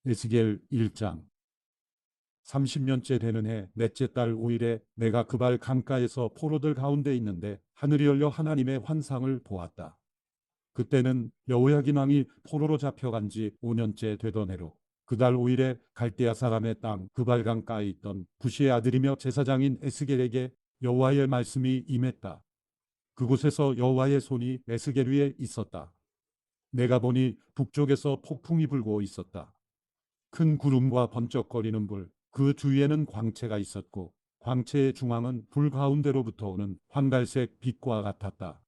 에스겔 1장. 30년째 되는 해 넷째 달 5일에 내가 그발 강가에서 포로들 가운데 있는데 하늘이 열려 하나님의 환상을 보았다. 그때는 여호야긴 왕이 포로로 잡혀간 지 5년째 되던 해로 그달 5일에 갈대아 사람의 땅 그발 강가에 있던 부시의 아들이며 제사장인 에스겔에게 여호와의 말씀이 임했다. 그곳에서 여호와의 손이 에스겔 위에 있었다. 내가 보니 북쪽에서 폭풍이 불고 있었다. 큰 구름과 번쩍거리는 불, 그 주위에는 광채가 있었고 광채의 중앙은 불 가운데로부터 오는 황갈색 빛과 같았다.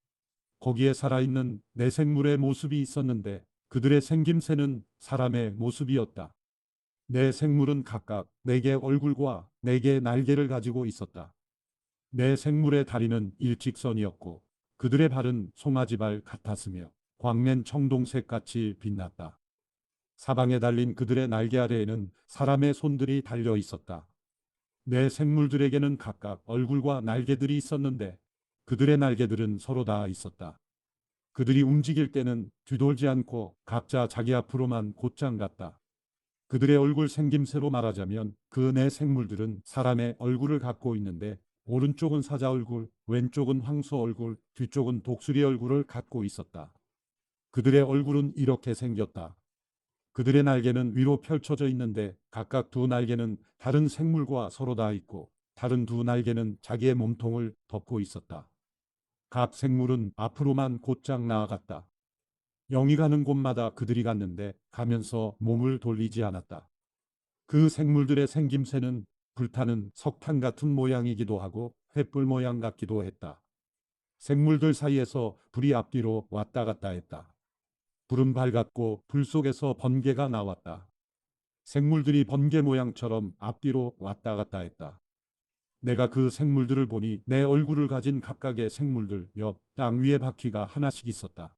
거기에 살아있는 네 생물의 모습이 있었는데 그들의 생김새는 사람의 모습이었다. 네 생물은 각각 네 개 얼굴과 네 개의 날개를 가지고 있었다. 네 생물의 다리는 일직선이었고 그들의 발은 송아지발 같았으며 광맨 청동색 같이 빛났다. 사방에 달린 그들의 날개 아래에는 사람의 손들이 달려 있었다. 내 생물들에게는 각각 얼굴과 날개들이 있었는데 그들의 날개들은 서로 다 있었다. 그들이 움직일 때는 뒤돌지 않고 각자 자기 앞으로만 곧장 갔다. 그들의 얼굴 생김새로 말하자면 그 네 생물들은 사람의 얼굴을 갖고 있는데 오른쪽은 사자 얼굴, 왼쪽은 황소 얼굴, 뒤쪽은 독수리 얼굴을 갖고 있었다. 그들의 얼굴은 이렇게 생겼다. 그들의 날개는 위로 펼쳐져 있는데 각각 두 날개는 다른 생물과 서로 닿아 있고 다른 두 날개는 자기의 몸통을 덮고 있었다. 각 생물은 앞으로만 곧장 나아갔다. 영이 가는 곳마다 그들이 갔는데 가면서 몸을 돌리지 않았다. 그 생물들의 생김새는 불타는 석탄 같은 모양이기도 하고 횃불 모양 같기도 했다. 생물들 사이에서 불이 앞뒤로 왔다 갔다 했다. 불은 밝았고 불 속에서 번개가 나왔다. 생물들이 번개 모양처럼 앞뒤로 왔다 갔다 했다. 내가 그 생물들을 보니 내 얼굴을 가진 각각의 생물들 옆 땅 위에 바퀴가 하나씩 있었다.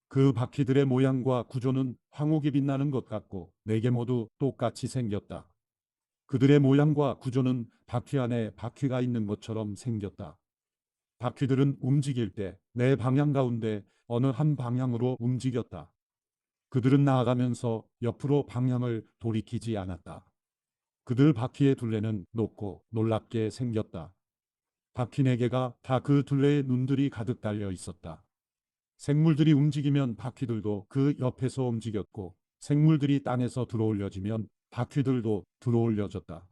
그 바퀴들의 모양과 구조는 황옥이 빛나는 것 같고 네 개 모두 똑같이 생겼다. 그들의 모양과 구조는 바퀴 안에 바퀴가 있는 것처럼 생겼다. 바퀴들은 움직일 때 내 방향 가운데 어느 한 방향으로 움직였다. 그들은 나아가면서 옆으로 방향을 돌이키지 않았다. 그들 바퀴의 둘레는 높고 놀랍게 생겼다. 바퀴 네 개가 다 그 둘레에 눈들이 가득 달려 있었다. 생물들이 움직이면 바퀴들도 그 옆에서 움직였고 생물들이 땅에서 들어올려지면 바퀴들도 들어올려졌다.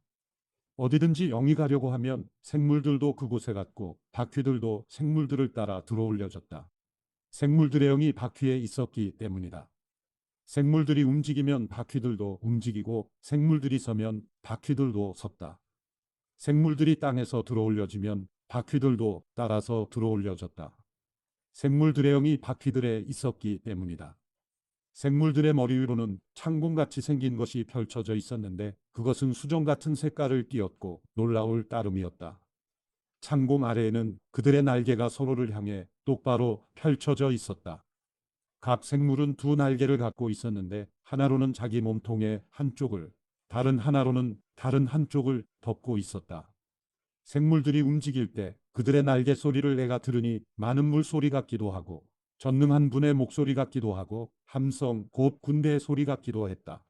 어디든지 영이 가려고 하면 생물들도 그곳에 갔고 바퀴들도 생물들을 따라 들어올려졌다. 생물들의 영이 바퀴에 있었기 때문이다. 생물들이 움직이면 바퀴들도 움직이고 생물들이 서면 바퀴들도 섰다. 생물들이 땅에서 들어올려지면 바퀴들도 따라서 들어올려졌다. 생물들의 영이 바퀴들에 있었기 때문이다. 생물들의 머리 위로는 창공같이 생긴 것이 펼쳐져 있었는데 그것은 수정 같은 색깔을 띠었고 놀라울 따름이었다. 창공 아래에는 그들의 날개가 서로를 향해 똑바로 펼쳐져 있었다. 각 생물은 두 날개를 갖고 있었는데 하나로는 자기 몸통의 한쪽을, 다른 하나로는 다른 한쪽을 덮고 있었다. 생물들이 움직일 때 그들의 날개 소리를 내가 들으니 많은 물소리 같기도 하고 전능한 분의 목소리 같기도 하고 함성 곧 군대의 소리 같기도 했다.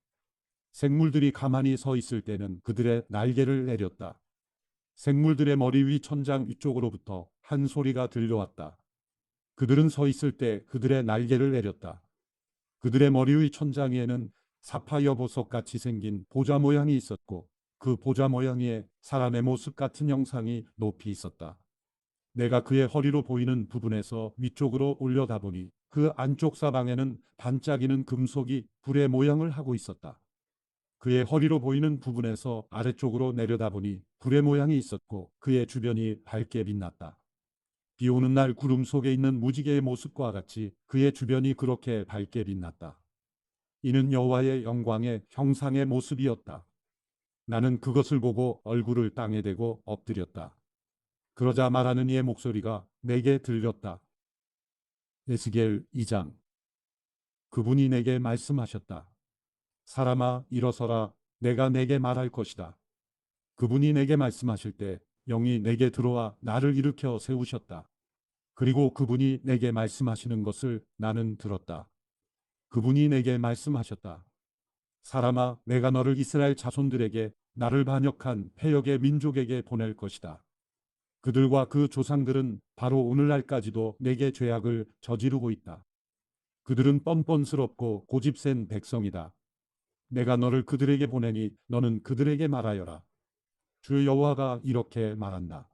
생물들이 가만히 서 있을 때는 그들의 날개를 내렸다. 생물들의 머리 위 천장 위쪽으로부터 한 소리가 들려왔다. 그들은 서 있을 때 그들의 날개를 내렸다. 그들의 머리 위 천장 위에는 사파이어 보석같이 생긴 보좌 모양이 있었고 그 보좌 모양 위에 사람의 모습 같은 형상이 높이 있었다. 내가 그의 허리로 보이는 부분에서 위쪽으로 올려다보니 그 안쪽 사방에는 반짝이는 금속이 불의 모양을 하고 있었다. 그의 허리로 보이는 부분에서 아래쪽으로 내려다보니 불의 모양이 있었고 그의 주변이 밝게 빛났다. 비 오는 날 구름 속에 있는 무지개의 모습과 같이 그의 주변이 그렇게 밝게 빛났다. 이는 여호와의 영광의 형상의 모습이었다. 나는 그것을 보고 얼굴을 땅에 대고 엎드렸다. 그러자 말하는 이의 목소리가 내게 들렸다. 에스겔 2장. 그분이 내게 말씀하셨다. 사람아, 일어서라. 내가 내게 말할 것이다. 그분이 내게 말씀하실 때 영이 내게 들어와 나를 일으켜 세우셨다. 그리고 그분이 내게 말씀하시는 것을 나는 들었다. 그분이 내게 말씀하셨다. 사람아, 내가 너를 이스라엘 자손들에게 나를 반역한 패역의 민족에게 보낼 것이다. 그들과 그 조상들은 바로 오늘날까지도 내게 죄악을 저지르고 있다. 그들은 뻔뻔스럽고 고집센 백성이다. 내가 너를 그들에게 보내니 너는 그들에게 말하여라. 주 여호와가 이렇게 말한다.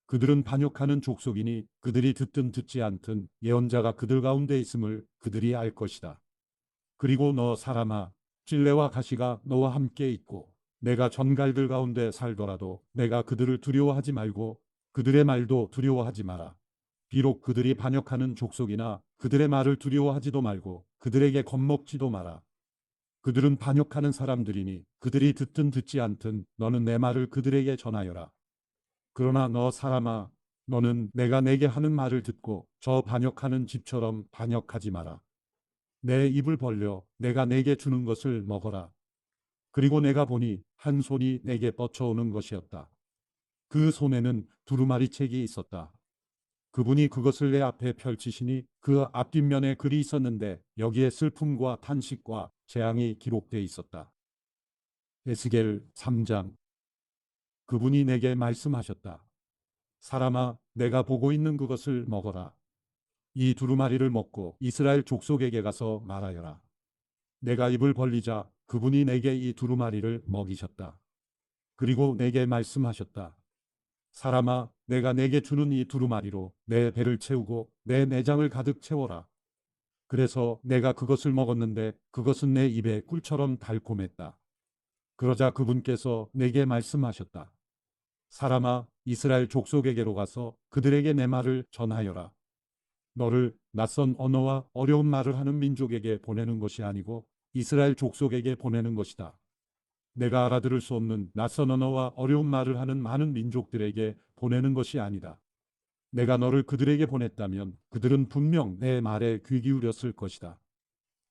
그들은 반역하는 족속이니 그들이 듣든 듣지 않든 예언자가 그들 가운데 있음을 그들이 알 것이다. 그리고 너 사람아, 찔레와 가시가 너와 함께 있고 내가 전갈들 가운데 살더라도 내가 그들을 두려워하지 말고 그들의 말도 두려워하지 마라. 비록 그들이 반역하는 족속이나 그들의 말을 두려워하지도 말고 그들에게 겁먹지도 마라. 그들은 반역하는 사람들이니 그들이 듣든 듣지 않든 너는 내 말을 그들에게 전하여라. 그러나 너 사람아, 너는 내가 내게 하는 말을 듣고 저 반역하는 집처럼 반역하지 마라. 내 입을 벌려 내가 내게 주는 것을 먹어라. 그리고 내가 보니 한 손이 내게 뻗쳐오는 것이었다. 그 손에는 두루마리 책이 있었다. 그분이 그것을 내 앞에 펼치시니 그 앞뒷면에 글이 있었는데 여기에 슬픔과 탄식과 재앙이 기록되어 있었다. 에스겔 3장. 그분이 내게 말씀하셨다. 사람아, 내가 보고 있는 그것을 먹어라. 이 두루마리를 먹고 이스라엘 족속에게 가서 말하여라. 내가 입을 벌리자 그분이 내게 이 두루마리를 먹이셨다. 그리고 내게 말씀하셨다. 사람아, 내가 내게 주는 이 두루마리로 내 배를 채우고 내 내장을 가득 채워라. 그래서 내가 그것을 먹었는데 그것은 내 입에 꿀처럼 달콤했다. 그러자 그분께서 내게 말씀하셨다. 사람아, 이스라엘 족속에게로 가서 그들에게 내 말을 전하여라. 너를 낯선 언어와 어려운 말을 하는 민족에게 보내는 것이 아니고 이스라엘 족속에게 보내는 것이다. 내가 알아들을 수 없는 낯선 언어와 어려운 말을 하는 많은 민족들에게 보내는 것이 아니다. 내가 너를 그들에게 보냈다면 그들은 분명 내 말에 귀 기울였을 것이다.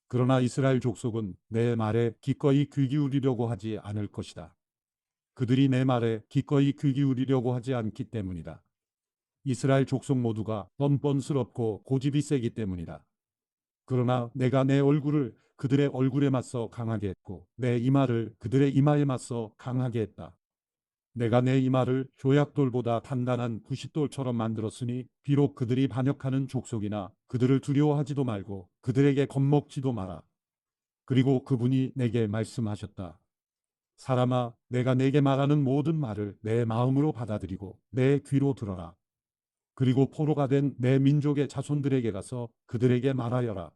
그러나 이스라엘 족속은 내 말에 기꺼이 귀 기울이려고 하지 않을 것이다. 그들이 내 말에 기꺼이 귀 기울이려고 하지 않기 때문이다. 이스라엘 족속 모두가 뻔뻔스럽고 고집이 세기 때문이다. 그러나 내가 내 얼굴을 그들의 얼굴에 맞서 강하게 했고 내 이마를 그들의 이마에 맞서 강하게 했다. 내가 내 이마를 조약돌보다 단단한 구싯돌처럼 만들었으니 비록 그들이 반역하는 족속이나 그들을 두려워하지도 말고 그들에게 겁먹지도 마라. 그리고 그분이 내게 말씀하셨다. 사람아, 내가 내게 말하는 모든 말을 내 마음으로 받아들이고 내 귀로 들어라. 그리고 포로가 된 내 민족의 자손들에게 가서 그들에게 말하여라.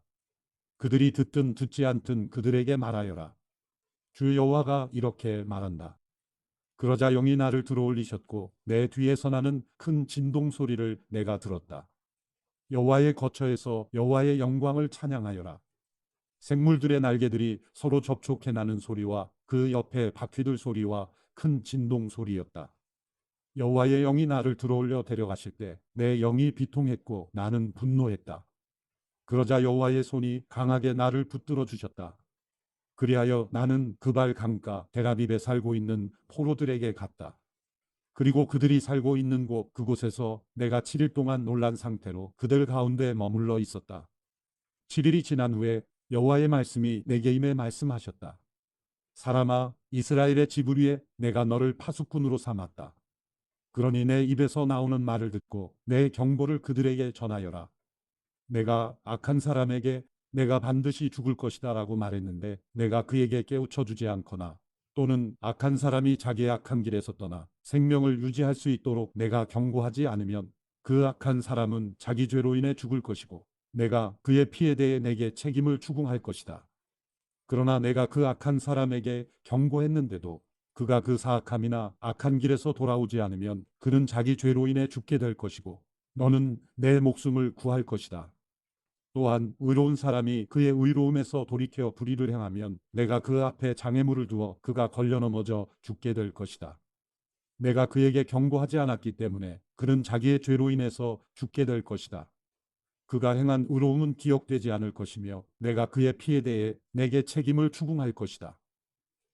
그들이 듣든 듣지 않든 그들에게 말하여라. 주 여호와가 이렇게 말한다. 그러자 영이 나를 들어올리셨고 내 뒤에서 나는 큰 진동 소리를 내가 들었다. 여호와의 거처에서 여호와의 영광을 찬양하여라. 생물들의 날개들이 서로 접촉해 나는 소리와 그 옆에 바퀴들 소리와 큰 진동 소리였다. 여호와의 영이 나를 들어올려 데려가실 때 내 영이 비통했고 나는 분노했다. 그러자 여호와의 손이 강하게 나를 붙들어 주셨다. 그리하여 나는 그발 강가 데라빕에 살고 있는 포로들에게 갔다. 그리고 그들이 살고 있는 곳 그곳에서 내가 7일 동안 놀란 상태로 그들 가운데 머물러 있었다. 7일이 지난 후에 여호와의 말씀이 내게 임해 말씀하셨다. 사람아, 이스라엘의 지붕 위에 내가 너를 파수꾼으로 삼았다. 그러니 내 입에서 나오는 말을 듣고 내 경보를 그들에게 전하여라. 내가 악한 사람에게 내가 반드시 죽을 것이다 라고 말했는데 내가 그에게 깨우쳐 주지 않거나 또는 악한 사람이 자기의 악한 길에서 떠나 생명을 유지할 수 있도록 내가 경고하지 않으면 그 악한 사람은 자기 죄로 인해 죽을 것이고 내가 그의 피에 대해 내게 책임을 추궁할 것이다. 그러나 내가 그 악한 사람에게 경고했는데도 그가 그 사악함이나 악한 길에서 돌아오지 않으면 그는 자기 죄로 인해 죽게 될 것이고 너는 내 목숨을 구할 것이다. 또한 의로운 사람이 그의 의로움에서 돌이켜 불의를 행하면 내가 그 앞에 장애물을 두어 그가 걸려 넘어져 죽게 될 것이다. 내가 그에게 경고하지 않았기 때문에 그는 자기의 죄로 인해서 죽게 될 것이다. 그가 행한 의로움은 기억되지 않을 것이며 내가 그의 피에 대해 내게 책임을 추궁할 것이다.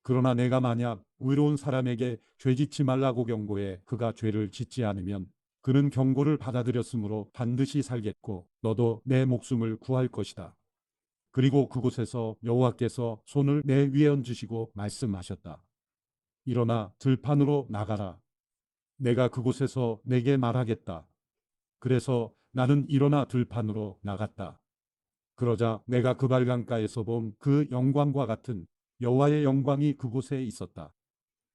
그러나 내가 만약 의로운 사람에게 죄 짓지 말라고 경고해 그가 죄를 짓지 않으면 그는 경고를 받아들였으므로 반드시 살겠고 너도 내 목숨을 구할 것이다. 그리고 그곳에서 여호와께서 손을 내 위에 얹으시고 말씀하셨다. 일어나 들판으로 나가라. 내가 그곳에서 내게 말하겠다. 그래서 나는 일어나 들판으로 나갔다. 그러자 내가 그발 강가에서 본 그 영광과 같은 여호와의 영광이 그곳에 있었다.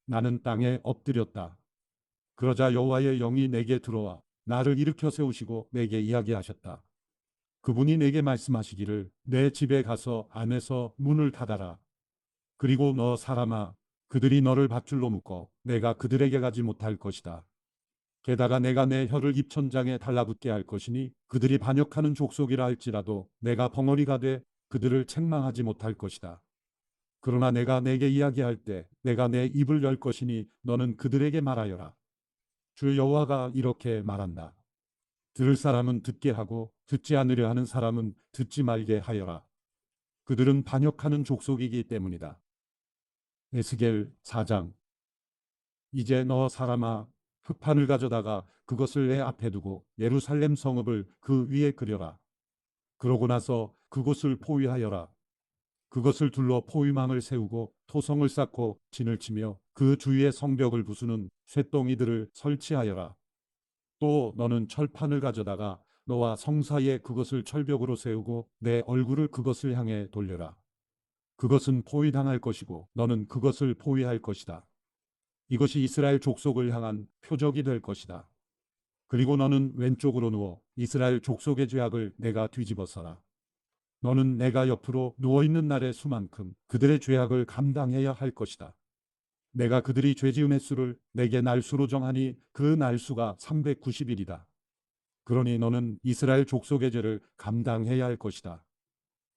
나는 땅에 엎드렸다. 그러자 여호와의 영이 내게 들어와 나를 일으켜 세우시고 내게 이야기하셨다. 그분이 내게 말씀하시기를 내 집에 가서 안에서 문을 닫아라. 그리고 너 사람아, 그들이 너를 밧줄로 묶어 내가 그들에게 가지 못할 것이다. 게다가 내가 내 혀를 입천장에 달라붙게 할 것이니 그들이 반역하는 족속이라 할지라도 내가 벙어리가 돼 그들을 책망하지 못할 것이다. 그러나 내가 내게 이야기할 때 내가 내 입을 열 것이니 너는 그들에게 말하여라. 주 여호와가 이렇게 말한다. 들을 사람은 듣게 하고 듣지 않으려 하는 사람은 듣지 말게 하여라. 그들은 반역하는 족속이기 때문이다. 에스겔 4장. 이제 너 사람아, 흑판을 가져다가 그것을 내 앞에 두고 예루살렘 성읍을 그 위에 그려라. 그러고 나서 그곳을 포위하여라. 그것을 둘러 포위망을 세우고 토성을 쌓고 진을 치며 그 주위에 성벽을 부수는 쇠덩이들을 설치하여라. 또 너는 철판을 가져다가 너와 성 사이에 그것을 철벽으로 세우고 내 얼굴을 그것을 향해 돌려라. 그것은 포위당할 것이고 너는 그것을 포위할 것이다. 이것이 이스라엘 족속을 향한 표적이 될 것이다. 그리고 너는 왼쪽으로 누워 이스라엘 족속의 죄악을 내가 뒤집어서라. 너는 내가 옆으로 누워있는 날의 수만큼 그들의 죄악을 감당해야 할 것이다. 내가 그들이 죄지은 횟수를 내게 날수로 정하니 그 날수가 390일이다. 그러니 너는 이스라엘 족속의 죄를 감당해야 할 것이다.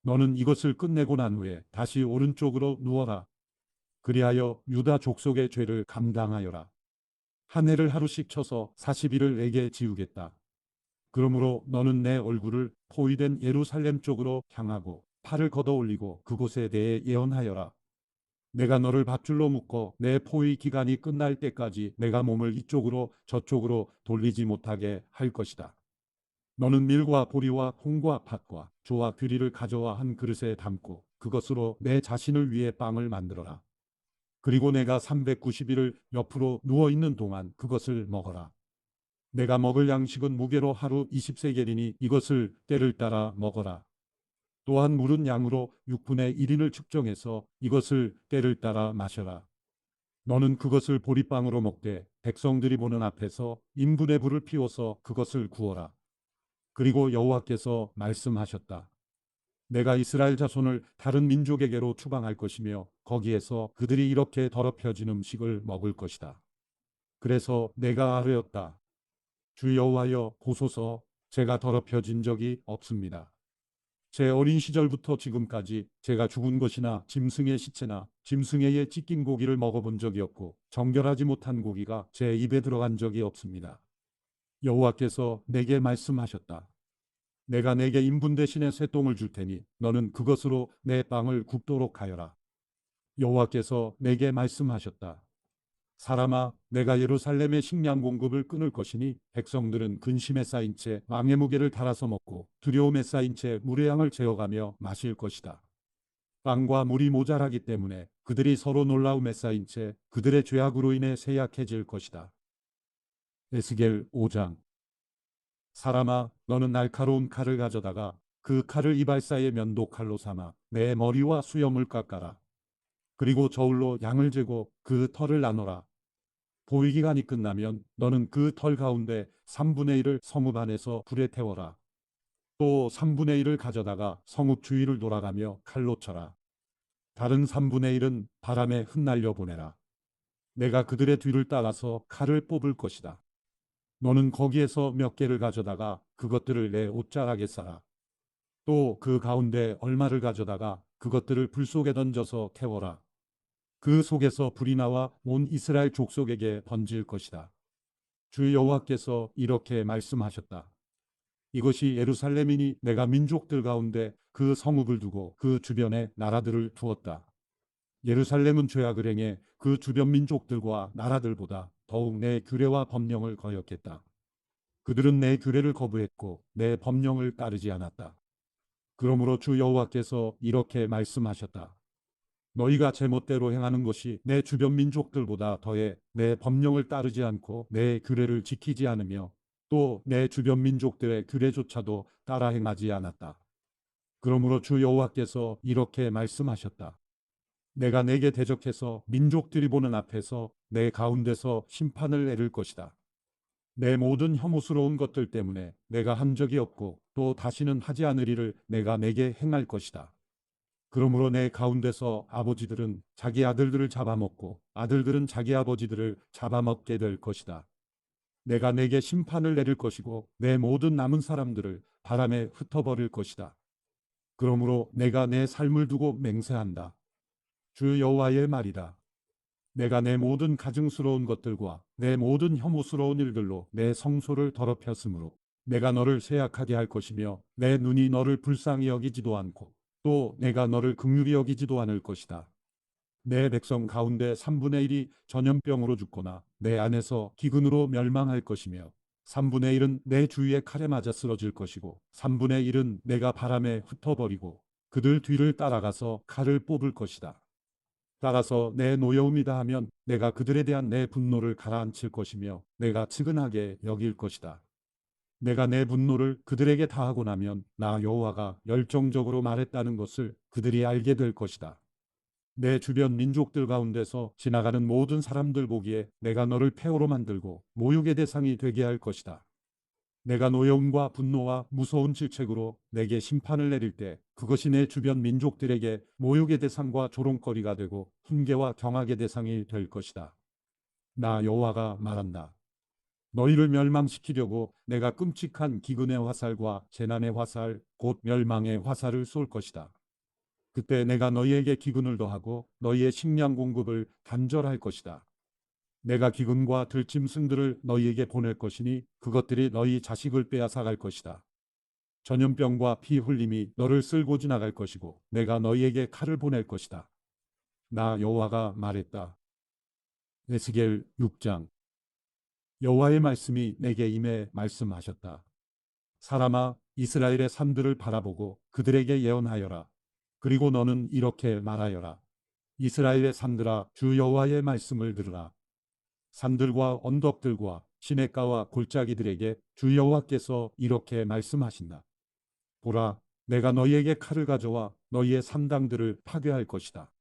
너는 이것을 끝내고 난 후에 다시 오른쪽으로 누워라. 그리하여 유다 족속의 죄를 감당하여라. 한 해를 하루씩 쳐서 40일을 내게 지우겠다. 그러므로 너는 내 얼굴을 포위된 예루살렘 쪽으로 향하고 팔을 걷어 올리고 그곳에 대해 예언하여라. 내가 너를 밧줄로 묶어 내 포위 기간이 끝날 때까지 내가 몸을 이쪽으로 저쪽으로 돌리지 못하게 할 것이다. 너는 밀과 보리와 콩과 팥과 조와 귀리를 가져와 한 그릇에 담고 그것으로 내 자신을 위해 빵을 만들어라. 그리고 내가 390일을 옆으로 누워있는 동안 그것을 먹어라. 내가 먹을 양식은 무게로 하루 20세겔이니 이것을 때를 따라 먹어라. 또한 물은 양으로 6분의 1인을 측정해서 이것을 때를 따라 마셔라. 너는 그것을 보리빵으로 먹되 백성들이 보는 앞에서 인분의 불을 피워서 그것을 구워라. 그리고 여호와께서 말씀하셨다. 내가 이스라엘 자손을 다른 민족에게로 추방할 것이며 거기에서 그들이 이렇게 더럽혀진 음식을 먹을 것이다. 그래서 내가 아뢰었다. 주 여호와여 보소서, 제가 더럽혀진 적이 없습니다. 제 어린 시절부터 지금까지 제가 죽은 것이나 짐승의 시체나 짐승의 찢긴 고기를 먹어본 적이 없고 정결하지 못한 고기가 제 입에 들어간 적이 없습니다. 여호와께서 내게 말씀하셨다. 내가 내게 인분 대신에 쇠똥을 줄 테니 너는 그것으로 내 빵을 굽도록 하여라. 여호와께서 내게 말씀하셨다. 사람아, 내가 예루살렘의 식량 공급을 끊을 것이니 백성들은 근심에 쌓인 채 왕의 무게를 달아서 먹고 두려움에 쌓인 채 물의 양을 재어가며 마실 것이다. 빵과 물이 모자라기 때문에 그들이 서로 놀라움에 쌓인 채 그들의 죄악으로 인해 쇠약해질 것이다. 에스겔 5장. 사람아, 너는 날카로운 칼을 가져다가 그 칼을 이발사의 면도칼로 삼아 내 머리와 수염을 깎아라. 그리고 저울로 양을 재고 그 털을 나눠라. 보위기간이 끝나면 너는 그 털 가운데 3분의 1을 성읍 안에서 불에 태워라. 또 3분의 1을 가져다가 성읍 주위를 돌아가며 칼로 쳐라. 다른 3분의 1은 바람에 흩날려 보내라. 내가 그들의 뒤를 따라서 칼을 뽑을 것이다. 너는 거기에서 몇 개를 가져다가 그것들을 내 옷자락에 싸라. 또 그 가운데 얼마를 가져다가 그것들을 불 속에 던져서 태워라. 그 속에서 불이 나와 온 이스라엘 족속에게 번질 것이다. 주 여호와께서 이렇게 말씀하셨다. 이것이 예루살렘이니 내가 민족들 가운데 그 성읍을 두고 그 주변에 나라들을 두었다. 예루살렘은 죄악을 행해 그 주변 민족들과 나라들보다 더욱 내 규례와 법령을 거역했다. 그들은 내 규례를 거부했고 내 법령을 따르지 않았다. 그러므로 주 여호와께서 이렇게 말씀하셨다. 너희가 제멋대로 행하는 것이 내 주변 민족들보다 더해 내 법령을 따르지 않고 내 규례를 지키지 않으며 또 내 주변 민족들의 규례조차도 따라 행하지 않았다. 그러므로 주 여호와께서 이렇게 말씀하셨다. 내가 내게 대적해서 민족들이 보는 앞에서 내 가운데서 심판을 내릴 것이다. 내 모든 혐오스러운 것들 때문에 내가 한 적이 없고 또 다시는 하지 않을 일을 내가 내게 행할 것이다. 그러므로 내 가운데서 아버지들은 자기 아들들을 잡아먹고 아들들은 자기 아버지들을 잡아먹게 될 것이다. 내가 내게 심판을 내릴 것이고 내 모든 남은 사람들을 바람에 흩어버릴 것이다. 그러므로 내가 내 삶을 두고 맹세한다. 주 여호와의 말이다. 내가 내 모든 가증스러운 것들과 내 모든 혐오스러운 일들로 내 성소를 더럽혔으므로 내가 너를 쇠약하게 할 것이며 내 눈이 너를 불쌍히 여기지도 않고 또 내가 너를 긍휼히 여기지도 않을 것이다. 내 백성 가운데 3분의 1이 전염병으로 죽거나 내 안에서 기근으로 멸망할 것이며 3분의 1은 내 주위에 칼에 맞아 쓰러질 것이고 3분의 1은 내가 바람에 흩어버리고 그들 뒤를 따라가서 칼을 뽑을 것이다. 따라서 내 노여움이다 하면 내가 그들에 대한 내 분노를 가라앉힐 것이며 내가 측은하게 여길 것이다. 내가 내 분노를 그들에게 다하고 나면 나 여호와가 열정적으로 말했다는 것을 그들이 알게 될 것이다. 내 주변 민족들 가운데서 지나가는 모든 사람들 보기에 내가 너를 폐허로 만들고 모욕의 대상이 되게 할 것이다. 내가 노여움과 분노와 무서운 질책으로 내게 심판을 내릴 때 그것이 내 주변 민족들에게 모욕의 대상과 조롱거리가 되고 훈계와 경악의 대상이 될 것이다. 나 여호와가 말한다. 너희를 멸망시키려고 내가 끔찍한 기근의 화살과 재난의 화살, 곧 멸망의 화살을 쏠 것이다. 그때 내가 너희에게 기근을 더하고 너희의 식량 공급을 단절할 것이다. 내가 기근과 들짐승들을 너희에게 보낼 것이니 그것들이 너희 자식을 빼앗아갈 것이다. 전염병과 피 흘림이 너를 쓸고 지나갈 것이고 내가 너희에게 칼을 보낼 것이다. 나 여호와가 말했다. 에스겔 6장. 여호와의 말씀이 내게 임해 말씀하셨다. 사람아, 이스라엘의 산들을 바라보고 그들에게 예언하여라. 그리고 너는 이렇게 말하여라. 이스라엘의 산들아, 주 여호와의 말씀을 들으라. 산들과 언덕들과 시냇가와 골짜기들에게 주 여호와께서 이렇게 말씀하신다. 보라, 내가 너희에게 칼을 가져와 너희의 산당들을 파괴할 것이다.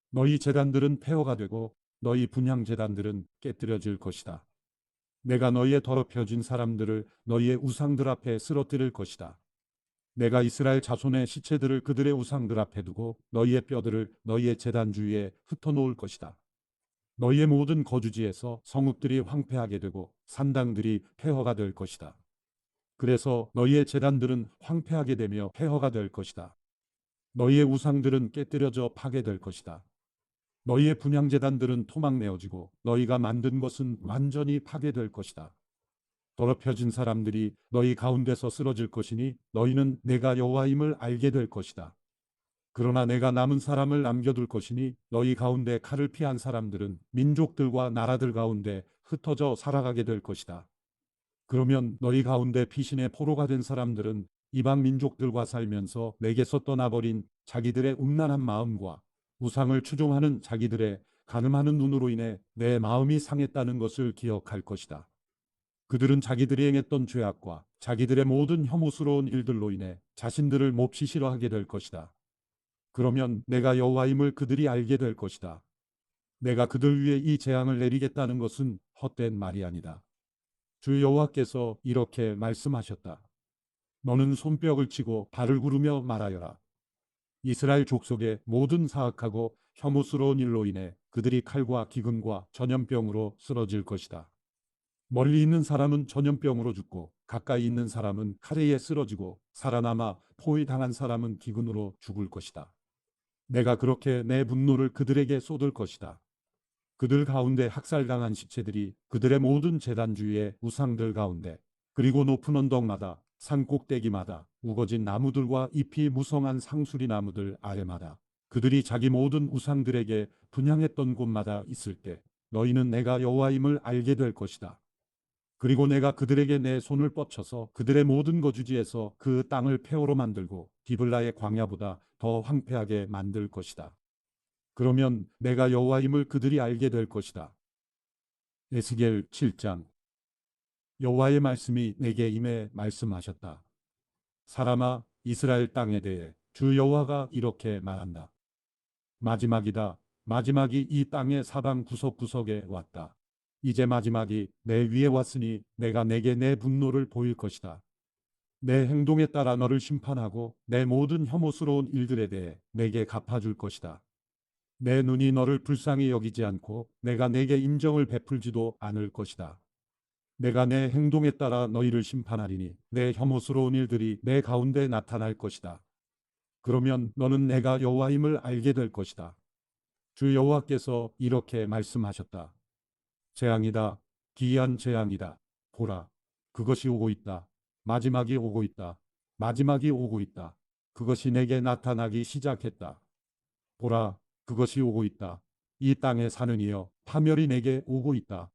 너희 제단들은 폐허가 되고 너희 분향 제단들은 깨뜨려질 것이다. 내가 너희의 더럽혀진 사람들을 너희의 우상들 앞에 쓰러뜨릴 것이다. 내가 이스라엘 자손의 시체들을 그들의 우상들 앞에 두고 너희의 뼈들을 너희의 제단 주위에 흩어놓을 것이다. 너희의 모든 거주지에서 성읍들이 황폐하게 되고 산당들이 폐허가 될 것이다. 그래서 너희의 제단들은 황폐하게 되며 폐허가 될 것이다. 너희의 우상들은 깨뜨려져 파괴될 것이다. 너희의 분향제단들은 토막내어지고 너희가 만든 것은 완전히 파괴될 것이다. 더럽혀진 사람들이 너희 가운데서 쓰러질 것이니 너희는 내가 여호와임을 알게 될 것이다. 그러나 내가 남은 사람을 남겨둘 것이니 너희 가운데 칼을 피한 사람들은 민족들과 나라들 가운데 흩어져 살아가게 될 것이다. 그러면 너희 가운데 피신의 포로가 된 사람들은 이방 민족들과 살면서 내게서 떠나버린 자기들의 음란한 마음과 우상을 추종하는 자기들의 간음하는 눈으로 인해 내 마음이 상했다는 것을 기억할 것이다. 그들은 자기들이 행했던 죄악과 자기들의 모든 혐오스러운 일들로 인해 자신들을 몹시 싫어하게 될 것이다. 그러면 내가 여호와임을 그들이 알게 될 것이다. 내가 그들 위에 이 재앙을 내리겠다는 것은 헛된 말이 아니다. 주 여호와께서 이렇게 말씀하셨다. 너는 손뼉을 치고 발을 구르며 말하여라. 이스라엘 족속의 모든 사악하고 혐오스러운 일로 인해 그들이 칼과 기근과 전염병으로 쓰러질 것이다. 멀리 있는 사람은 전염병으로 죽고 가까이 있는 사람은 칼에 의해 쓰러지고 살아남아 포위당한 사람은 기근으로 죽을 것이다. 내가 그렇게 내 분노를 그들에게 쏟을 것이다. 그들 가운데 학살당한 시체들이 그들의 모든 제단 주위의 우상들 가운데 그리고 높은 언덕마다 산 꼭대기마다 우거진 나무들과 잎이 무성한 상수리 나무들 아래마다 그들이 자기 모든 우상들에게 분향했던 곳마다 있을 때 너희는 내가 여호와임을 알게 될 것이다. 그리고 내가 그들에게 내 손을 뻗쳐서 그들의 모든 거주지에서 그 땅을 폐허로 만들고 디블라의 광야보다 더 황폐하게 만들 것이다. 그러면 내가 여호와임을 그들이 알게 될 것이다. 에스겔 7장. 여호와의 말씀이 내게 임해 말씀하셨다. 사람아, 이스라엘 땅에 대해 주 여호와가 이렇게 말한다. 마지막이다. 마지막이 이 땅의 사방 구석구석에 왔다. 이제 마지막이 내 위에 왔으니 내가 내게 내 분노를 보일 것이다. 내 행동에 따라 너를 심판하고 내 모든 혐오스러운 일들에 대해 내게 갚아줄 것이다. 내 눈이 너를 불쌍히 여기지 않고 내가 내게 인정을 베풀지도 않을 것이다. 내가 내 행동에 따라 너희를 심판하리니 내 혐오스러운 일들이 내 가운데 나타날 것이다. 그러면 너는 내가 여호와임을 알게 될 것이다. 주 여호와께서 이렇게 말씀하셨다. 재앙이다. 기이한 재앙이다. 보라. 그것이 오고 있다. 마지막이 오고 있다. 마지막이 오고 있다. 그것이 내게 나타나기 시작했다. 보라. 그것이 오고 있다. 이 땅에 사는 이여, 파멸이 내게 오고 있다.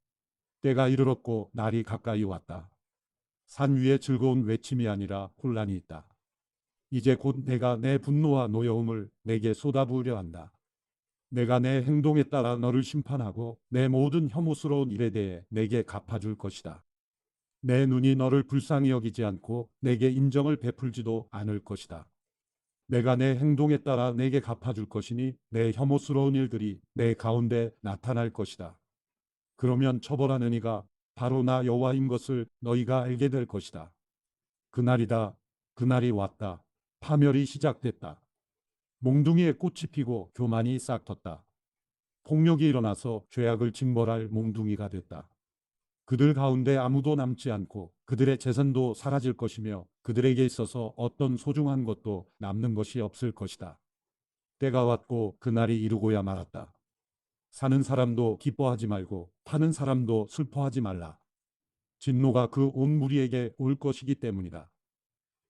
때가 이르렀고 날이 가까이 왔다. 산 위에 즐거운 외침이 아니라 혼란이 있다. 이제 곧 내가 내 분노와 노여움을 내게 쏟아부으려 한다. 내가 내 행동에 따라 너를 심판하고 내 모든 혐오스러운 일에 대해 내게 갚아줄 것이다. 내 눈이 너를 불쌍히 여기지 않고 내게 인정을 베풀지도 않을 것이다. 내가 내 행동에 따라 내게 갚아줄 것이니 내 혐오스러운 일들이 내 가운데 나타날 것이다. 그러면 처벌하는 이가 바로 나 여호와인 것을 너희가 알게 될 것이다. 그날이다. 그날이 왔다. 파멸이 시작됐다. 몽둥이에 꽃이 피고 교만이 싹텄다. 폭력이 일어나서 죄악을 징벌할 몽둥이가 됐다. 그들 가운데 아무도 남지 않고 그들의 재산도 사라질 것이며 그들에게 있어서 어떤 소중한 것도 남는 것이 없을 것이다. 때가 왔고 그날이 이루고야 말았다. 사는 사람도 기뻐하지 말고 파는 사람도 슬퍼하지 말라. 진노가 그 온 무리에게 올 것이기 때문이다.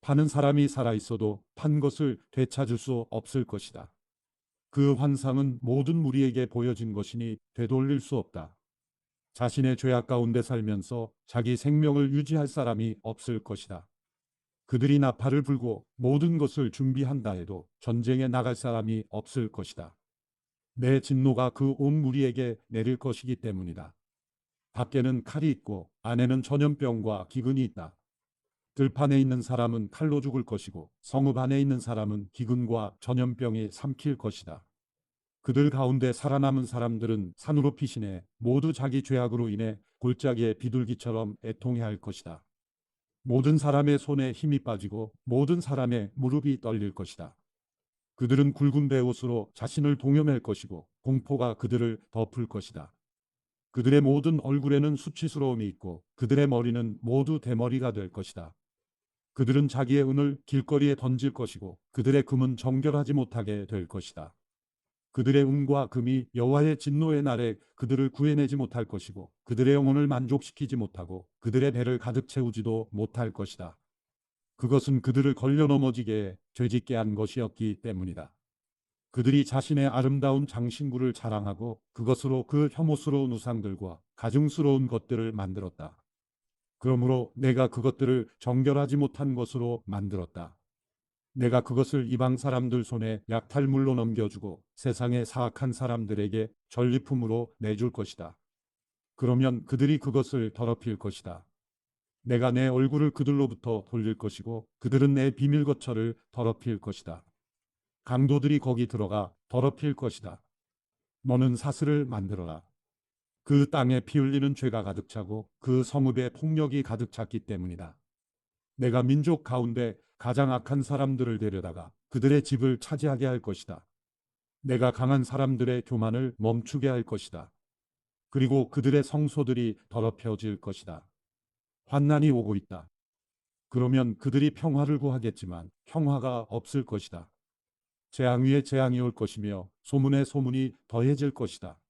파는 사람이 살아있어도 판 것을 되찾을 수 없을 것이다. 그 환상은 모든 무리에게 보여진 것이니 되돌릴 수 없다. 자신의 죄악 가운데 살면서 자기 생명을 유지할 사람이 없을 것이다. 그들이 나팔을 불고 모든 것을 준비한다 해도 전쟁에 나갈 사람이 없을 것이다. 내 진노가 그 온 무리에게 내릴 것이기 때문이다. 밖에는 칼이 있고 안에는 전염병과 기근이 있다. 들판에 있는 사람은 칼로 죽을 것이고 성읍 안에 있는 사람은 기근과 전염병이 삼킬 것이다. 그들 가운데 살아남은 사람들은 산으로 피신해 모두 자기 죄악으로 인해 골짜기의 비둘기처럼 애통해 할 것이다. 모든 사람의 손에 힘이 빠지고 모든 사람의 무릎이 떨릴 것이다. 그들은 굵은 베옷으로 자신을 동여맬 것이고 공포가 그들을 덮을 것이다. 그들의 모든 얼굴에는 수치스러움이 있고 그들의 머리는 모두 대머리가 될 것이다. 그들은 자기의 은을 길거리에 던질 것이고 그들의 금은 정결하지 못하게 될 것이다. 그들의 은과 금이 여호와의 진노의 날에 그들을 구해내지 못할 것이고 그들의 영혼을 만족시키지 못하고 그들의 배를 가득 채우지도 못할 것이다. 그것은 그들을 걸려 넘어지게 해 죄짓게 한 것이었기 때문이다. 그들이 자신의 아름다운 장신구를 자랑하고 그것으로 그 혐오스러운 우상들과 가증스러운 것들을 만들었다. 그러므로 내가 그것들을 정결하지 못한 것으로 만들었다. 내가 그것을 이방 사람들 손에 약탈물로 넘겨주고 세상의 사악한 사람들에게 전리품으로 내줄 것이다. 그러면 그들이 그것을 더럽힐 것이다. 내가 내 얼굴을 그들로부터 돌릴 것이고 그들은 내 비밀 거처를 더럽힐 것이다. 강도들이 거기 들어가 더럽힐 것이다. 너는 사슬을 만들어라. 그 땅에 피 흘리는 죄가 가득 차고 그 성읍에 폭력이 가득 찼기 때문이다. 내가 민족 가운데 가장 악한 사람들을 데려다가 그들의 집을 차지하게 할 것이다. 내가 강한 사람들의 교만을 멈추게 할 것이다. 그리고 그들의 성소들이 더럽혀질 것이다. 환난이 오고 있다. 그러면 그들이 평화를 구하겠지만 평화가 없을 것이다. 재앙 위에 재앙이 올 것이며 소문에 소문이 더해질 것이다.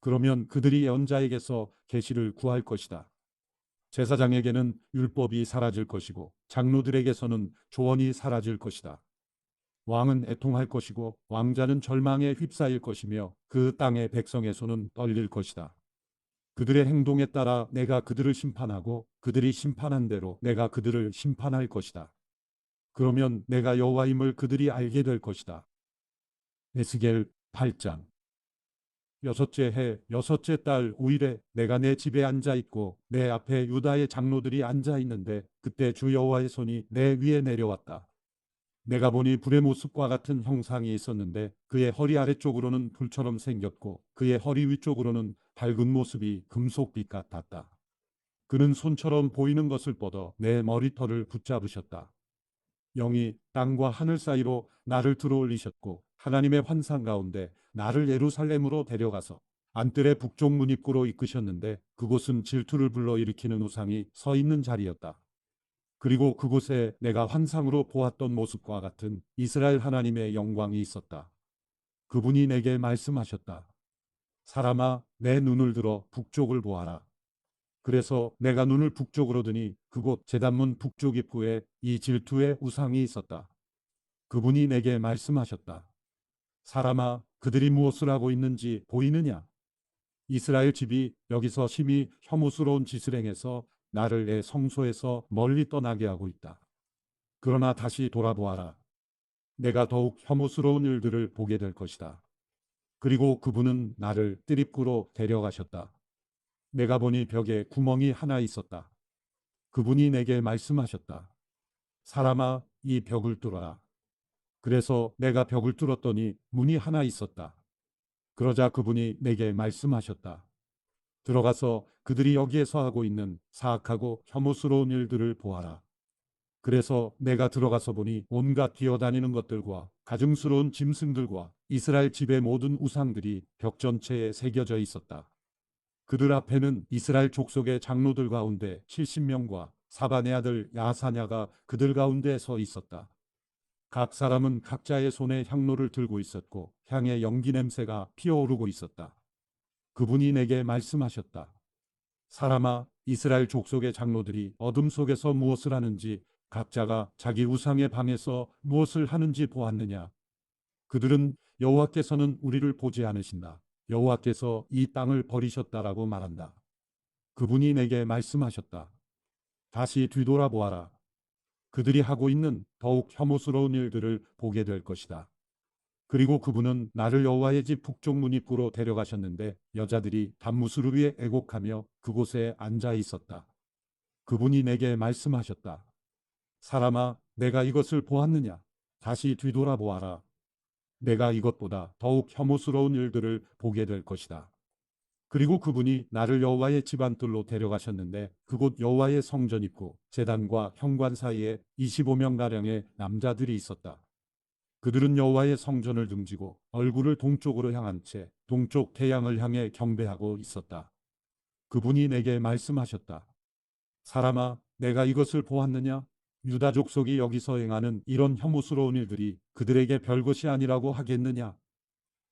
그러면 그들이 예언자에게서 계시를 구할 것이다. 제사장에게는 율법이 사라질 것이고 장로들에게서는 조언이 사라질 것이다. 왕은 애통할 것이고 왕자는 절망에 휩싸일 것이며 그 땅의 백성의 손은 떨릴 것이다. 그들의 행동에 따라 내가 그들을 심판하고 그들이 심판한 대로 내가 그들을 심판할 것이다. 그러면 내가 여호와임을 그들이 알게 될 것이다. 에스겔 8장. 여섯째 해 여섯째 달 5일에 내가 내 집에 앉아 있고 내 앞에 유다의 장로들이 앉아 있는데 그때 주 여호와의 손이 내 위에 내려왔다. 내가 보니 불의 모습과 같은 형상이 있었는데 그의 허리 아래쪽으로는 불처럼 생겼고 그의 허리 위쪽으로는 밝은 모습이 금속빛 같았다. 그는 손처럼 보이는 것을 뻗어 내 머리털을 붙잡으셨다. 영이 땅과 하늘 사이로 나를 들어올리셨고 하나님의 환상 가운데 나를 예루살렘으로 데려가서 안뜰의 북쪽 문 입구로 이끄셨는데 그곳은 질투를 불러일으키는 우상이 서 있는 자리였다. 그리고 그곳에 내가 환상으로 보았던 모습과 같은 이스라엘 하나님의 영광이 있었다. 그분이 내게 말씀하셨다. 사람아, 내 눈을 들어 북쪽을 보아라. 그래서 내가 눈을 북쪽으로 드니 그곳 제단문 북쪽 입구에 이 질투의 우상이 있었다. 그분이 내게 말씀하셨다. 사람아, 그들이 무엇을 하고 있는지 보이느냐? 이스라엘 집이 여기서 심히 혐오스러운 짓을 행해서 나를 내 성소에서 멀리 떠나게 하고 있다. 그러나 다시 돌아보아라. 내가 더욱 혐오스러운 일들을 보게 될 것이다. 그리고 그분은 나를 뜰입구로 데려가셨다. 내가 보니 벽에 구멍이 하나 있었다. 그분이 내게 말씀하셨다. 사람아, 이 벽을 뚫어라. 그래서 내가 벽을 뚫었더니 문이 하나 있었다. 그러자 그분이 내게 말씀하셨다. 들어가서 그들이 여기에서 하고 있는 사악하고 혐오스러운 일들을 보아라. 그래서 내가 들어가서 보니 온갖 기어다니는 것들과 가증스러운 짐승들과 이스라엘 집의 모든 우상들이 벽 전체에 새겨져 있었다. 그들 앞에는 이스라엘 족속의 장로들 가운데 70명과 사반의 아들 야사냐가 그들 가운데 서 있었다. 각 사람은 각자의 손에 향로를 들고 있었고 향의 연기 냄새가 피어오르고 있었다. 그분이 내게 말씀하셨다. 사람아, 이스라엘 족속의 장로들이 어둠 속에서 무엇을 하는지 각자가 자기 우상의 방에서 무엇을 하는지 보았느냐? 그들은 여호와께서는 우리를 보지 않으신다. 여호와께서 이 땅을 버리셨다라고 말한다. 그분이 내게 말씀하셨다. 다시 뒤돌아보아라. 그들이 하고 있는 더욱 혐오스러운 일들을 보게 될 것이다. 그리고 그분은 나를 여호와의 집 북쪽 문 입구로 데려가셨는데 여자들이 단무스를 위해 애곡하며 그곳에 앉아 있었다. 그분이 내게 말씀하셨다. 사람아, 내가 이것을 보았느냐? 다시 뒤돌아보아라. 내가 이것보다 더욱 혐오스러운 일들을 보게 될 것이다. 그리고 그분이 나를 여호와의 집 안뜰로 데려가셨는데 그곳 여호와의 성전 입구 제단과 현관 사이에 25명가량의 남자들이 있었다. 그들은 여호와의 성전을 등지고 얼굴을 동쪽으로 향한 채 동쪽 태양을 향해 경배하고 있었다. 그분이 내게 말씀하셨다. 사람아, 내가 이것을 보았느냐? 유다 족속이 여기서 행하는 이런 혐오스러운 일들이 그들에게 별것이 아니라고 하겠느냐?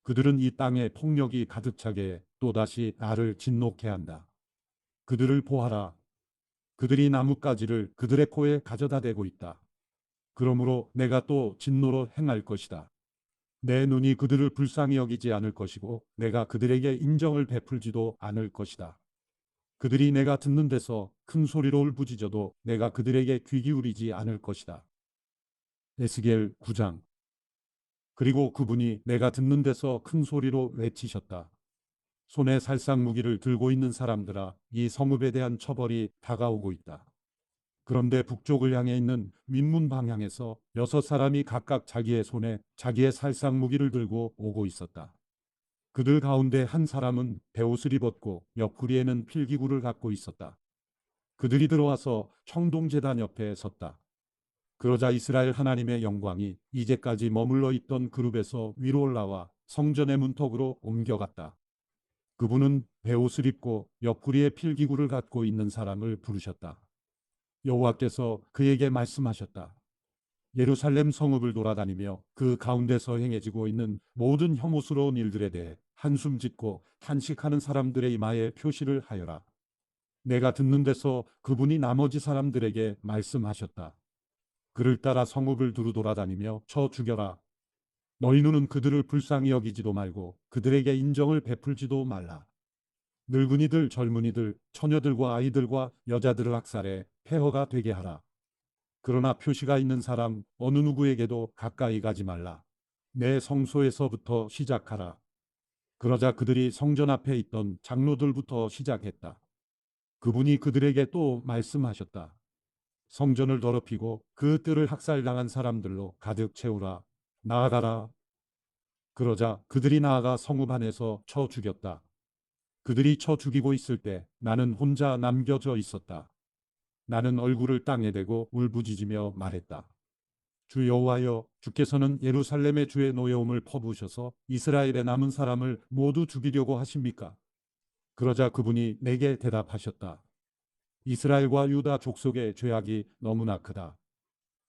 그들은 이 땅에 폭력이 가득 차게 또다시 나를 진노케 한다. 그들을 보아라. 그들이 나뭇가지를 그들의 코에 가져다 대고 있다. 그러므로 내가 또 진노로 행할 것이다. 내 눈이 그들을 불쌍히 여기지 않을 것이고 내가 그들에게 인정을 베풀지도 않을 것이다. 그들이 내가 듣는 데서 큰 소리로 울부짖어도 내가 그들에게 귀 기울이지 않을 것이다. 에스겔 9장. 그리고 그분이 내가 듣는 데서 큰 소리로 외치셨다. 손에 살상 무기를 들고 있는 사람들아, 이 성읍에 대한 처벌이 다가오고 있다. 그런데 북쪽을 향해 있는 윗문 방향에서 6사람이 각각 자기의 손에 자기의 살상 무기를 들고 오고 있었다. 그들 가운데 한 사람은 베옷을 입었고 옆구리에는 필기구를 갖고 있었다. 그들이 들어와서 청동제단 옆에 섰다. 그러자 이스라엘 하나님의 영광이 이제까지 머물러 있던 그룹에서 위로 올라와 성전의 문턱으로 옮겨갔다. 그분은 베옷을 입고 옆구리에 필기구를 갖고 있는 사람을 부르셨다. 여호와께서 그에게 말씀하셨다. 예루살렘 성읍을 돌아다니며 그 가운데서 행해지고 있는 모든 혐오스러운 일들에 대해 한숨 짓고 탄식하는 사람들의 이마에 표시를 하여라. 내가 듣는 데서 그분이 나머지 사람들에게 말씀하셨다. 그를 따라 성읍을 두루 돌아다니며 쳐 죽여라. 너희 눈은 그들을 불쌍히 여기지도 말고 그들에게 인정을 베풀지도 말라. 늙은이들, 젊은이들, 처녀들과 아이들과 여자들을 학살해 폐허가 되게 하라. 그러나 표시가 있는 사람 어느 누구에게도 가까이 가지 말라. 내 성소에서부터 시작하라. 그러자 그들이 성전 앞에 있던 장로들부터 시작했다. 그분이 그들에게 또 말씀하셨다. 성전을 더럽히고 그 뜰을 학살당한 사람들로 가득 채우라. 나아가라. 그러자 그들이 나아가 성읍 안에서 쳐 죽였다. 그들이 쳐 죽이고 있을 때 나는 혼자 남겨져 있었다. 나는 얼굴을 땅에 대고 울부짖으며 말했다. 주 여호와여, 주께서는 예루살렘의 주의 노여움을 퍼부으셔서 이스라엘의 남은 사람을 모두 죽이려고 하십니까? 그러자 그분이 내게 대답하셨다. 이스라엘과 유다 족속의 죄악이 너무나 크다.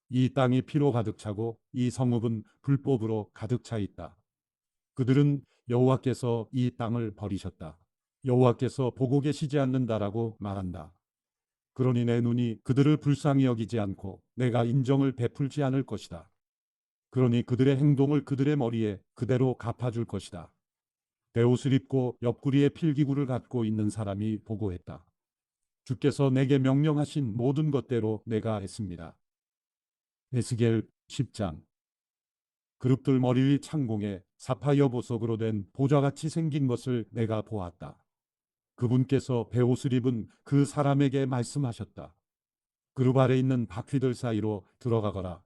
이 땅이 피로 가득 차고 이 성읍은 불법으로 가득 차 있다. 그들은 여호와께서 이 땅을 버리셨다. 여호와께서 보고 계시지 않는다라고 말한다. 그러니 내 눈이 그들을 불쌍히 여기지 않고 내가 인정을 베풀지 않을 것이다. 그러니 그들의 행동을 그들의 머리에 그대로 갚아줄 것이다. 베옷을 입고 옆구리에 필기구를 갖고 있는 사람이 보고했다. 주께서 내게 명령하신 모든 것대로 내가 했습니다. 에스겔 10장. 그룹들 머리 위 창공에 사파이어 보석으로 된 보좌같이 생긴 것을 내가 보았다. 그분께서 베옷을 입은 그 사람에게 말씀하셨다. 그룹 아래 있는 바퀴들 사이로 들어가거라.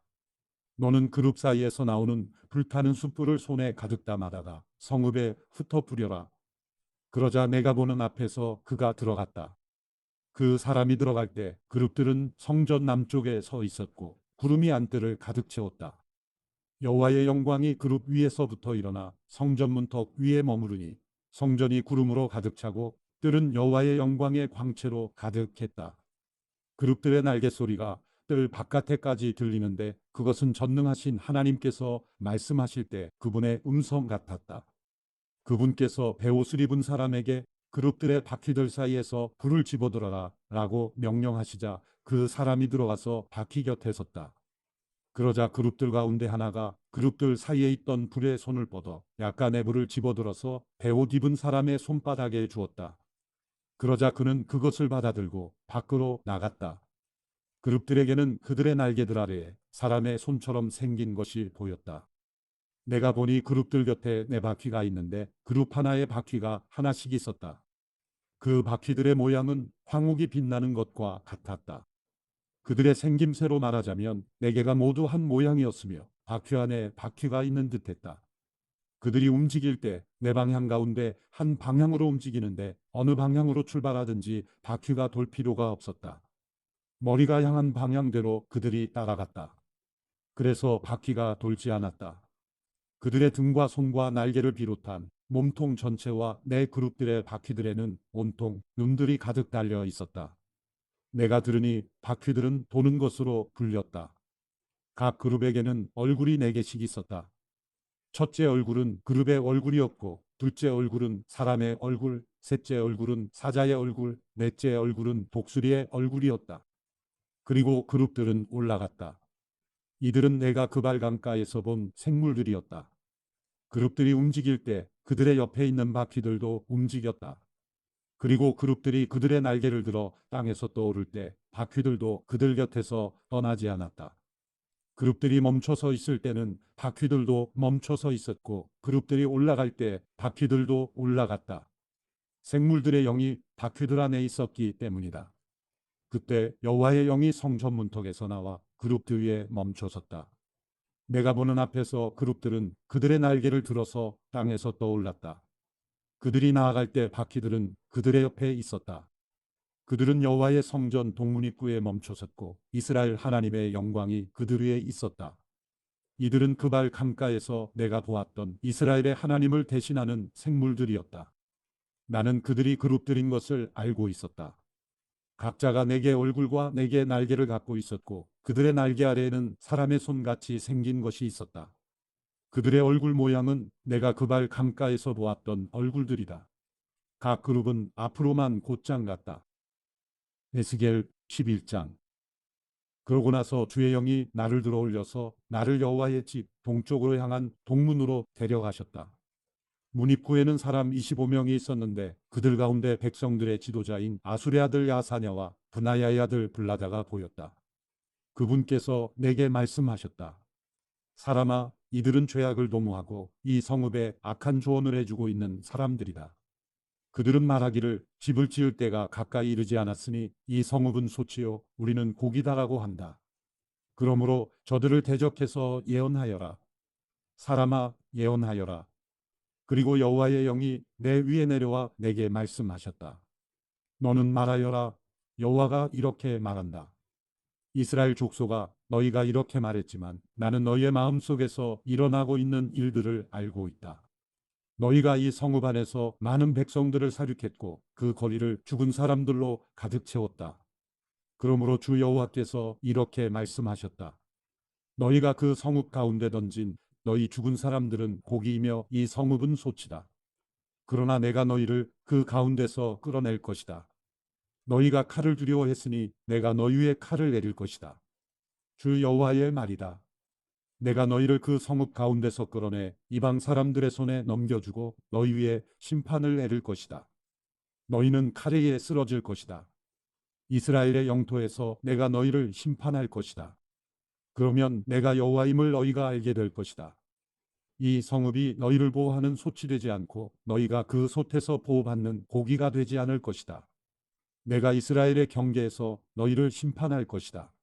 너는 그룹 사이에서 나오는 불타는 숯불을 손에 가득 담아다가 성읍에 흩어 뿌려라. 그러자 내가 보는 앞에서 그가 들어갔다. 그 사람이 들어갈 때 그룹들은 성전 남쪽에 서 있었고 구름이 안뜰을 가득 채웠다. 여호와의 영광이 그룹 위에서부터 일어나 성전 문턱 위에 머무르니 성전이 구름으로 가득 차고 뜰은 여호와의 영광의 광채로 가득했다. 그룹들의 날개 소리가 뜰 바깥에까지 들리는데 그것은 전능하신 하나님께서 말씀하실 때 그분의 음성 같았다. 그분께서 베옷을 입은 사람에게 그룹들의 바퀴들 사이에서 불을 집어들어라 라고 명령하시자 그 사람이 들어가서 바퀴 곁에 섰다. 그러자 그룹들 가운데 하나가 그룹들 사이에 있던 불에 손을 뻗어 약간의 불을 집어들어서 베옷 입은 사람의 손바닥에 주었다. 그러자 그는 그것을 받아들고 밖으로 나갔다. 그룹들에게는 그들의 날개들 아래에 사람의 손처럼 생긴 것이 보였다. 내가 보니 그룹들 곁에 네 바퀴가 있는데 그룹 하나에 바퀴가 하나씩 있었다. 그 바퀴들의 모양은 황옥이 빛나는 것과 같았다. 그들의 생김새로 말하자면 네 개가 모두 한 모양이었으며 바퀴 안에 바퀴가 있는 듯했다. 그들이 움직일 때 네 방향 가운데 한 방향으로 움직이는데 어느 방향으로 출발하든지 바퀴가 돌 필요가 없었다. 머리가 향한 방향대로 그들이 따라갔다. 그래서 바퀴가 돌지 않았다. 그들의 등과 손과 날개를 비롯한 몸통 전체와 내 그룹들의 바퀴들에는 온통 눈들이 가득 달려 있었다. 내가 들으니 바퀴들은 도는 것으로 불렸다. 각 그룹에게는 얼굴이 4개씩 있었다. 첫째 얼굴은 그룹의 얼굴이었고 둘째 얼굴은 사람의 얼굴, 셋째 얼굴은 사자의 얼굴, 넷째 얼굴은 독수리의 얼굴이었다. 그리고 그룹들은 올라갔다. 이들은 내가 그발 강가에서 본 생물들이었다. 그룹들이 움직일 때 그들의 옆에 있는 바퀴들도 움직였다. 그리고 그룹들이 그들의 날개를 들어 땅에서 떠오를 때 바퀴들도 그들 곁에서 떠나지 않았다. 그룹들이 멈춰서 있을 때는 바퀴들도 멈춰서 있었고 그룹들이 올라갈 때 바퀴들도 올라갔다. 생물들의 영이 바퀴들 안에 있었기 때문이다. 그때 여호와의 영이 성전 문턱에서 나와 그룹들 위에 멈춰섰다. 내가 보는 앞에서 그룹들은 그들의 날개를 들어서 땅에서 떠올랐다. 그들이 나아갈 때 바퀴들은 그들의 옆에 있었다. 그들은 여호와의 성전 동문 입구에 멈춰섰고 이스라엘 하나님의 영광이 그들 위에 있었다. 이들은 그발 강가에서 내가 보았던 이스라엘의 하나님을 대신하는 생물들이었다. 나는 그들이 그룹들인 것을 알고 있었다. 각자가 4개 얼굴과 4개 날개를 갖고 있었고 그들의 날개 아래에는 사람의 손같이 생긴 것이 있었다. 그들의 얼굴 모양은 내가 그발 강가에서 보았던 얼굴들이다. 각 그룹은 앞으로만 곧장 같다. 에스겔 11장. 그러고 나서 주의 영이 나를 들어 올려서 나를 여호와의 집 동쪽으로 향한 동문으로 데려가셨다. 문 입구에는 사람 25명이 있었는데 그들 가운데 백성들의 지도자인 아술의 아들 야사냐와 브나야의 아들 블라다가 보였다. 그분께서 내게 말씀하셨다. 사람아, 이들은 죄악을 도모하고 이 성읍에 악한 조언을 해주고 있는 사람들이다. 그들은 말하기를 집을 지을 때가 가까이 이르지 않았으니 이 성읍은 소치요 우리는 고기다라고 한다. 그러므로 저들을 대적해서 예언하여라. 사람아, 예언하여라. 그리고 여호와의 영이 내 위에 내려와 내게 말씀하셨다. 너는 말하여라. 여호와가 이렇게 말한다. 이스라엘 족속아, 너희가 이렇게 말했지만 나는 너희의 마음속에서 일어나고 있는 일들을 알고 있다. 너희가 이 성읍 안에서 많은 백성들을 사륙했고 그 거리를 죽은 사람들로 가득 채웠다. 그러므로 주 여호와께서 이렇게 말씀하셨다. 너희가 그 성읍 가운데 던진 너희 죽은 사람들은 고기이며 이 성읍은 소치다. 그러나 내가 너희를 그 가운데서 끌어낼 것이다. 너희가 칼을 두려워했으니 내가 너희 위에 칼을 내릴 것이다. 주 여호와의 말이다. 내가 너희를 그 성읍 가운데서 끌어내 이방 사람들의 손에 넘겨주고 너희 위에 심판을 내릴 것이다. 너희는 칼에 의해 쓰러질 것이다. 이스라엘의 영토에서 내가 너희를 심판할 것이다. 그러면 내가 여호와임을 너희가 알게 될 것이다. 이 성읍이 너희를 보호하는 솥이 되지 않고 너희가 그 솥에서 보호받는 고기가 되지 않을 것이다. 내가 이스라엘의 경계에서 너희를 심판할 것이다.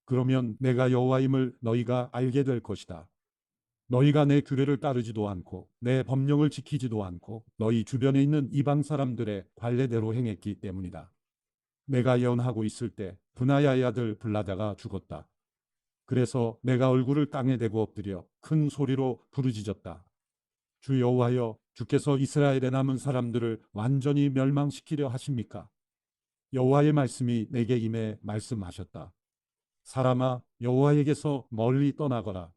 그러면 내가 여호와임을 너희가 알게 될 것이다. 너희가 내 규례를 따르지도 않고 내 법령을 지키지도 않고 너희 주변에 있는 이방 사람들의 관례대로 행했기 때문이다. 내가 예언하고 있을 때 브나야의 아들 블라다가 죽었다. 그래서 내가 얼굴을 땅에 대고 엎드려 큰 소리로 부르짖었다. 주 여호와여, 주께서 이스라엘의 남은 사람들을 완전히 멸망시키려 하십니까? 여호와의 말씀이 내게 임해 말씀하셨다. 사람아, 여호와에게서 멀리 떠나거라.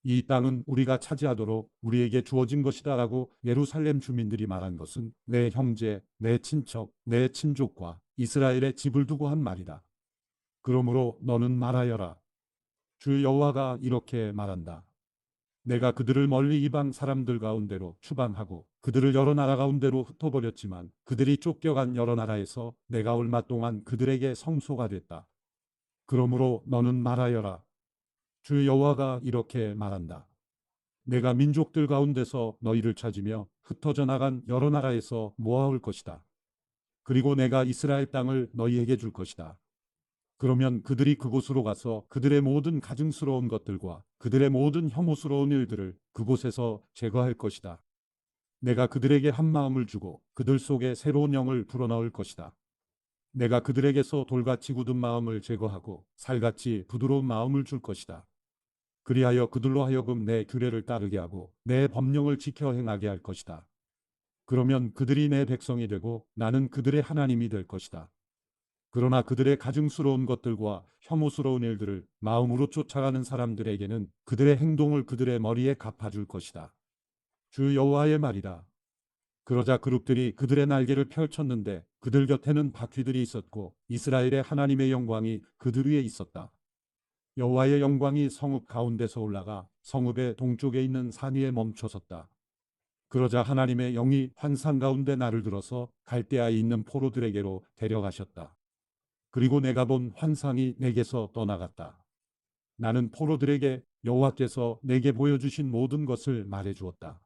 이 땅은 우리가 차지하도록 우리에게 주어진 것이다라고 예루살렘 주민들이 말한 것은 내 형제, 내 친척, 내 친족과 이스라엘의 집을 두고 한 말이다. 그러므로 너는 말하여라. 주 여호와가 이렇게 말한다. 내가 그들을 멀리 이방 사람들 가운데로 추방하고 그들을 여러 나라 가운데로 흩어버렸지만 그들이 쫓겨간 여러 나라에서 내가 얼마 동안 그들에게 성소가 됐다. 그러므로 너는 말하여라. 주 여호와가 이렇게 말한다. 내가 민족들 가운데서 너희를 찾으며 흩어져 나간 여러 나라에서 모아올 것이다. 그리고 내가 이스라엘 땅을 너희에게 줄 것이다. 그러면 그들이 그곳으로 가서 그들의 모든 가증스러운 것들과 그들의 모든 혐오스러운 일들을 그곳에서 제거할 것이다. 내가 그들에게 한 마음을 주고 그들 속에 새로운 영을 불어넣을 것이다. 내가 그들에게서 돌같이 굳은 마음을 제거하고 살같이 부드러운 마음을 줄 것이다. 그리하여 그들로 하여금 내 규례를 따르게 하고 내 법령을 지켜 행하게 할 것이다. 그러면 그들이 내 백성이 되고 나는 그들의 하나님이 될 것이다. 그러나 그들의 가증스러운 것들과 혐오스러운 일들을 마음으로 쫓아가는 사람들에게는 그들의 행동을 그들의 머리에 갚아줄 것이다. 주 여호와의 말이다. 그러자 그룹들이 그들의 날개를 펼쳤는데 그들 곁에는 바퀴들이 있었고 이스라엘의 하나님의 영광이 그들 위에 있었다. 여호와의 영광이 성읍 가운데서 올라가 성읍의 동쪽에 있는 산 위에 멈춰섰다. 그러자 하나님의 영이 환상 가운데 나를 들어서 갈대아에 있는 포로들에게로 데려가셨다. 그리고 내가 본 환상이 내게서 떠나갔다. 나는 포로들에게 여호와께서 내게 보여주신 모든 것을 말해 주었다.